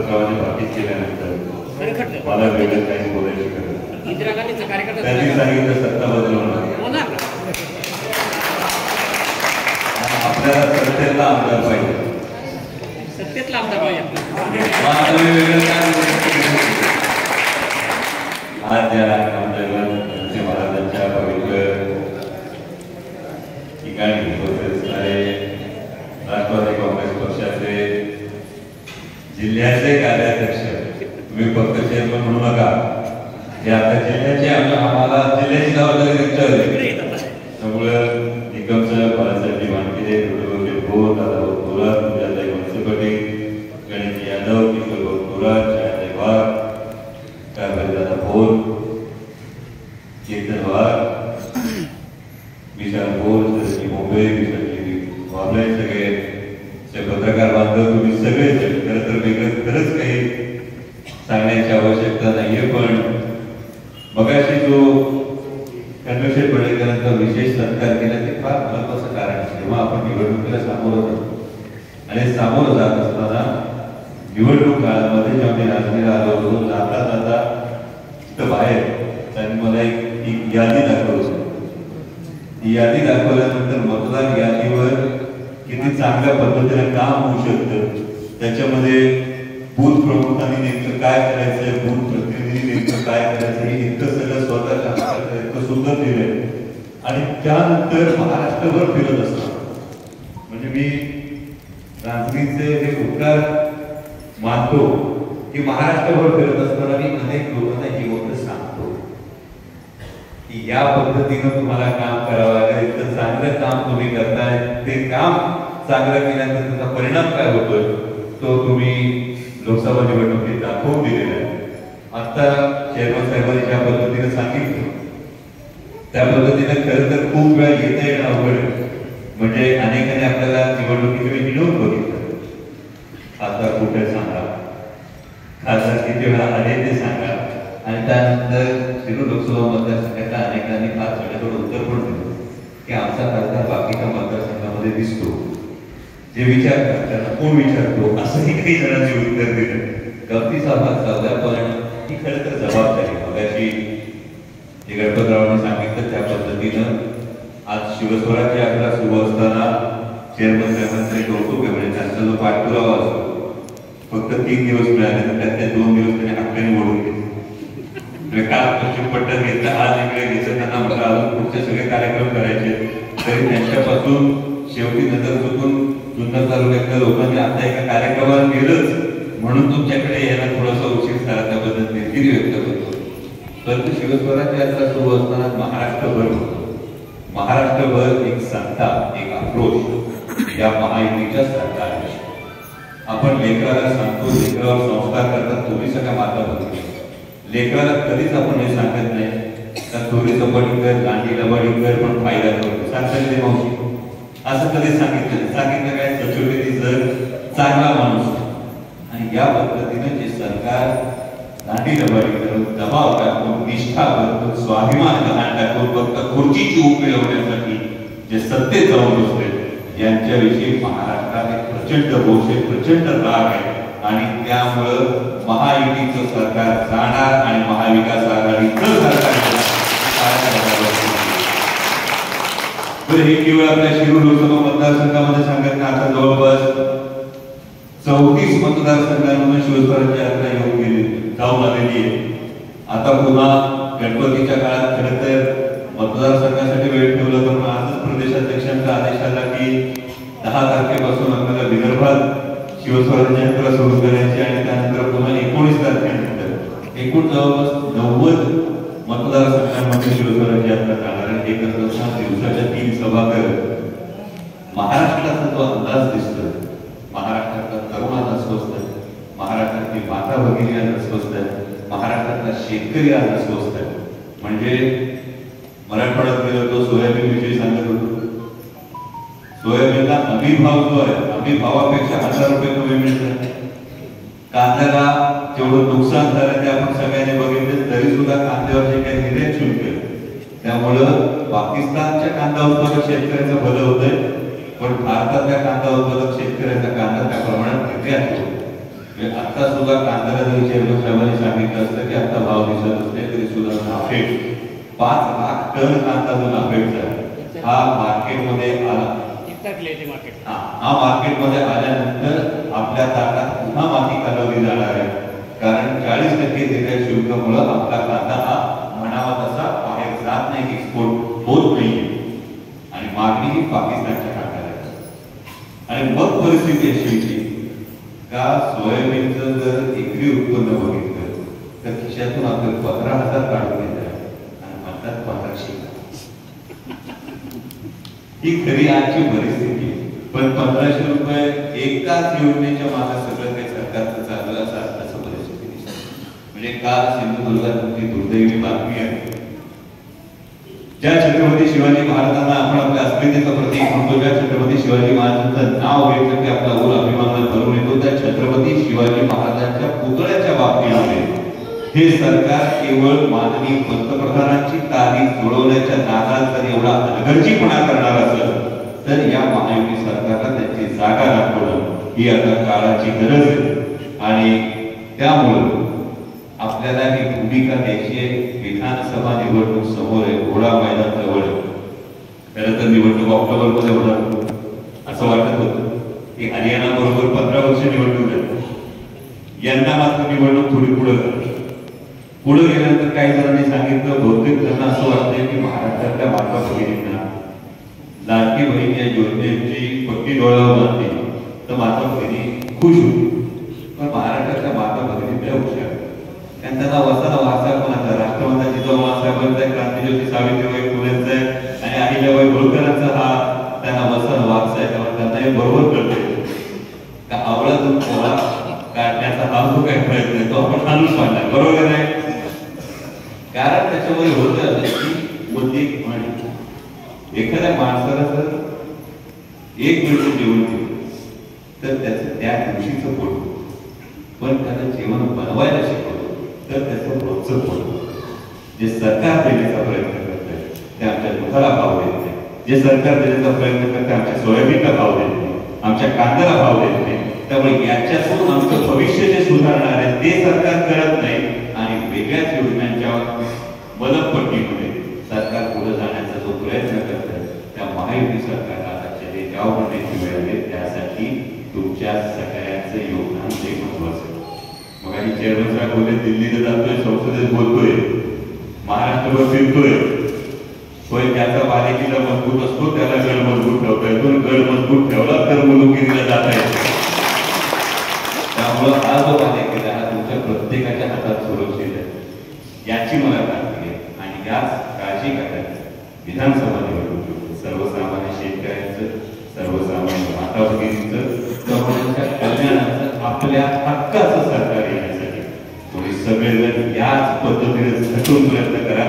गणपतरावांनी बाकी केल्यानंतर मला वेगळं काही बोलायची गरज त्यांनी सांगितलं सत्ता बदलवणार आपल्याला सत्तेतला आमदार पाहिजे वेगळं काय आज ज्या महाराजांच्या पवित्र ठिकाणी राष्ट्रवादी काँग्रेस पक्षाचे जिल्ह्याचे कार्याध्यक्ष तुम्ही फक्त चेअरमन म्हणू नका हे आता जिल्ह्याचे आम्हाला जिल्ह्याची जबाबदारी त्यांच्यावर त्यामुळे निकमचं बाळासाहेब वानखेडे भोर दादाभाऊ थोरात पूजाताई वंशपटे गणेश यादव किशोरभाऊ थोरात छायाताई वाघ कारभारीदादा भोर चेतन वाघ विशाल भोर सरजी मुंबई विशालजी वाबळे सगळे पत्रकार बांधव तुम्ही सगळे खरं तर वेगळं खरंच काही सांगण्याची आवश्यकता नाहीये पण मगाशी जो कन्वेंशन पडेकरांचा विशेष सत्कार केला ते फार महत्वाचं कारण आहे जेव्हा आपण निवडणुकीला सामोरं जातो आणि सामोरं जात असताना निवडणूक काळामध्ये जेव्हा मी राजगीरला आलो होतो जाता जाता तिथं बाहेर त्यांनी मला एक यादी दाखवली ती यादी दाखवल्यानंतर मतदार यादीवर किती चांगल्या पद्धतीने काम होऊ शकतं त्याच्यामध्ये बूथ प्रमुखांनी नेमकं काय करायचंय बूथ प्रतिनिधी नेमकं काय करायचं हे इतकं सगळं स्वतःच्या इतकं सुंदर दिलंय आणि त्यानंतर महाराष्ट्रभर फिरत असतात म्हणजे मी राजगीरचे हे उपकार मानतो की महाराष्ट्रभर फिरत असताना मी अनेक लोकांना ही गोष्ट सांगतो की या पद्धतीनं तुम्हाला काम करावं लागेल इतकं चांगलं काम तुम्ही करताय ते काम चांगलं केल्यानंतर त्याचा परिणाम काय होतोय तो तुम्ही लोकसभा निवडणुकीत दाखवून दिलेला आहे आता चेअरमन साहेबांनी ज्या पद्धतीने सांगितलं त्या पद्धतीने खरं तर खूप वेळा येता येणं अवघड म्हणजे अनेकांनी आपल्याला निवडणुकीकडे हिणवून बघितलं खासदार कुठे सांगा खासदार किती वेळा आले ते सांगा आणि त्यानंतर शिरूर लोकसभा मतदारसंघाच्या अनेकांनी फार सगळ्याकडे उत्तर पण दिलं की आमचा खासदार बाकीच्या मतदारसंघामध्ये दिसतो जे विचारतात त्यांना कोण विचारतो असंही काही जणांनी उत्तर दिलं गमतीचा भाग चालला पण ही खरं तर जबाबदारी मगाशी जे गणपतरावांनी सांगितलं त्या पद्धतीनं आज शिवस्वराज्य यात्रा सुरू असताना चेअरमन साहेबांचं कौतुक आहे म्हणजे त्यांचा जो पाठपुरावा असतो फक्त 3 दिवस मिळाले तर त्यातले 2 दिवस त्यांनी हक्काने ओढून घेतले काल पश्चिम पट्ट्यात घेतलं आज इकडे घेतलं त्यांना म्हटलं अजून पुढचे सगळे कार्यक्रम करायचे तरी त्यांच्यापासून शेवटी नजर चुकून जुन्नर तालुक्यातल्या लोकांनी आता एका कार्यक्रमाला गेलंच म्हणून तुमच्याकडे यायला थोडासा उशीर झाला त्याबद्दल निर्मिती व्यक्त करतो परंतु शिवस्वराज्य यात्रा सुरू असताना महाराष्ट्रभर एक संथा एक आक्रोश या महायुतीच्या सरकारने आपण लेकराला सांगतो लेकरावर संस्कार करतात तुम्ही सगळ्या माता बघितल्या लेकराला कधीच आपण हे सांगत नाही तर चोरी चपाटी कर गांधी लबाडी कर पण फायदा करतो सांगता ते मावशी असं कधी सांगितलं काय सचोटीने जर चांगला माणूस आणि या पद्धतीने जे सरकार गांधी लबाडी करून दबाव टाकून निष्ठा करून स्वाभिमान गहाण टाकून फक्त खुर्चीची ऊब मिळवण्यासाठी जे सत्तेत जाऊन बसले यांच्याविषयी महाराष्ट्रात एक प्रचंड रोष आहे प्रचंड राग आहे आणि त्यामुळं महायुतीचं सरकार जाणार आणि महाविकास आघाडीचं सरकार हे केवळ आपल्या शिरूर लोकसभा मतदारसंघामध्ये सांगत नाही आता जवळपास 34 मतदारसंघांमध्ये शिवस्वराज्य यात्रा येऊन गेली जाऊन आलेली आहे आता पुन्हा गणपतीच्या काळात खरं तर मतदारसंघासाठी वेळ ठेवला तर आजच प्रदेशाध्यक्षांचा आदेश आला की 10 तारखेपासून आपल्याला विदर्भात शिवस्वराज्य यात्रा सुरू करायची आणि त्यानंतर पुन्हा 19 तारखेनंतर एकूण जवळपास 90 मतदारसंघांमध्ये शिवस्वराज्य यात्रा जाणार आहे एक दिवसाच्या 3 सभा करत महाराष्ट्राचा जो अंदाज दिसतोय महाराष्ट्रातला तरुणांना स्वस्त आहे महाराष्ट्रातली माता भगिनी आज स्वस्त आहे महाराष्ट्रातला शेतकरी आज स्वस्त आहे म्हणजे मराठवाड्यात गेलो तो सोयाबीन विषयी सांगत होतो सोयाबीनला हमी भाव जो आहे हमी भावापेक्षा 1000 रुपये कमी मिळतात कांद्याला जेवढं नुकसान झालं ते आपण सगळ्यांनी बघितलं तरी सुद्धा कांद्यावर जे काही निर्यात शुल्क आहे त्यामुळं पाकिस्तानच्या कांदा उत्पादक शेतकऱ्याचं भलं होतंय पण भारतातल्या कांदा उत्पादक शेतकऱ्याचा कांदा त्या प्रमाणात निर्यात होतो आता सुद्धा कांद्याला जरी चेअरमन साहेबांनी सांगितलं असतं की आता भाव दिसत असते तरी सुद्धा नाफेड 5 लाख टन कांदा जो नाफेडचा हा मार्केटमध्ये आला, हा मार्केटमध्ये आल्यानंतर आपल्या ताटात पुन्हा माती कालवली जाणार आहे, कारण 40% देय शुल्कामुळे आपला कांदा हा म्हणावा तसा बाहेर जात नाही, एक्सपोर्ट होत नाही आणि मागणी ही पाकिस्तानच्या कांद्याला आहे. आणि मग परिस्थिती अशी होती का सोयाबीनचं जर एकरी उत्पन्न बघितलं तर खिशातून आपले 15,000 काढून घेतात आणि म्हणतात 1500. ही खरी आजची परिस्थिती. पण 1500 रुपये एकाच योजनेच्या मागे सगळं काही सरकारचं चाललं असं परिस्थिती दिसते. म्हणजे काल सिंधुदुर्गात तुमची दुर्दैवी बातमी आहे. ज्या छत्रपती शिवाजी महाराजांना आपण आपल्या अस्मितेचं प्रतीक म्हणतो, ज्या छत्रपती शिवाजी महाराजांचं नाव घेतलं की आपला ऊर अभिमानात भरून येतो, त्या छत्रपती शिवाजी महाराजांच्या पुतळ्याच्या बाबतीमध्ये हे सरकार केवळ माननीय पंतप्रधानांची तारीख जुळवण्याच्या नादात जर एवढा हलगर्जीपणा करणार असेल तर या महायुती सरकारला त्यांची जागा दाखवणं ही आता काळाची गरज आहे. आणि त्यामुळे आपल्याला ही भूमिका द्यायची आहे. विधानसभा निवडणूक समोर आहे, घोडा मैदान जवळ आहे. खरं तर निवडणूक ऑक्टोबरमध्ये होणार असं वाटत होतं की हरियाणा बरोबर 15 वर्ष निवडणूक आहे. यंदा मात्र निवडणूक थोडी पुढे गेल्यानंतर काही जणांनी सांगितलं, बहुतेक त्यांना असं वाटतंय की महाराष्ट्रातल्या माता भगिनींना लाडकी बहीण या योजनेची पट्टी डोळ्यावर बांधली तर माता भगिनी खुश होती. पण महाराष्ट्रातल्या माता भगिनी लय हुशार, त्यांचा वसाला वाचा कोणाचा राष्ट्रवादी जिजाऊ साहेबांचा आहे, क्रांतीज्योती सावित्रीबाई फुलेंचा आहे आणि अहिल्याबाई होळकरांचा हा त्यांना वसन वाचा आहे. त्यामुळे त्यांना हे बरोबर कळते का आवळातून पोळा काढण्याचा हा जो काही प्रयत्न आहे तो आपण चालूच पाडला, बरोबर आहे. कारण त्याच्यामध्ये होतं की बुद्धी एखाद्या माणसाला जर एक मिनिट जेवण दिलं तर त्याचं त्या दिवशीचं पोट, पण त्याला जेवण बनवायला शिकवलं तर त्याचं रोजचं पोट. जे सरकार देण्याचा प्रयत्न करतंय ते आमच्या दुधाला भाव देत नाही, जे सरकार देण्याचा प्रयत्न करते आमच्या सोयाबीनला भाव देत नाही, आमच्या कांद्याला भाव देत नाही. त्यामुळे याच्यातून आमचं भविष्य जे सुधारणार आहे ते सरकार करत नाही आणि वेगळ्याच योजनांच्या मदतपट्टीमध्ये सरकार पुढे जाण्याचा जो प्रयत्न करत आहे त्या महायुती सरकारला त्याचे गाव करण्याची वेळ आहे. त्यासाठी तुमच्या सगळ्यांचं योगदान ते महत्वाचं आहे. मग आणि चेअरमन साहेब बोलले दिल्लीला जातोय, संसदेत बोलतोय, महाराष्ट्रभर फिरतोय. होय, त्याचा बालेकिल्ला मजबूत असतो त्याला गड मजबूत ठेवता येतो, गड मजबूत ठेवला तर मुलुकिरीला जाता येतो. त्यामुळं हा जो बालेकिल्ला हा तुमच्या प्रत्येकाच्या हातात सुरक्षित आहे याची मला खात्री आहे. आणि याच काळजी करायची विधानसभा निवडणूक सर्वसामान्य शेतकऱ्यांचं, सर्वसामान्य माता भगिनींचं, त्यांच्या कल्याणाचं, आपल्या हक्काचं सरकार येण्यासाठी तुम्ही सगळेजण याच पद्धतीने झटून प्रयत्न करा.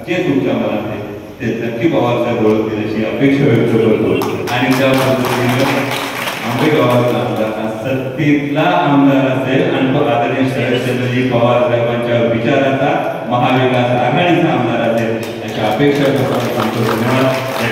जे तुमच्या मनात आहे ते नक्की पवारसाहेब ओळखतील अशी अपेक्षा व्यक्त करतो. आणि त्या पद्धतीने आंबेगावाचा आमदार सत्तेतला आमदार असेल आणि तो आदरणीय शरदचंद्रजी पवार साहेबांच्या विचाराचा महाविकास आघाडीचा आमदार असेल अशा अपेक्षा करतो. धन्यवाद.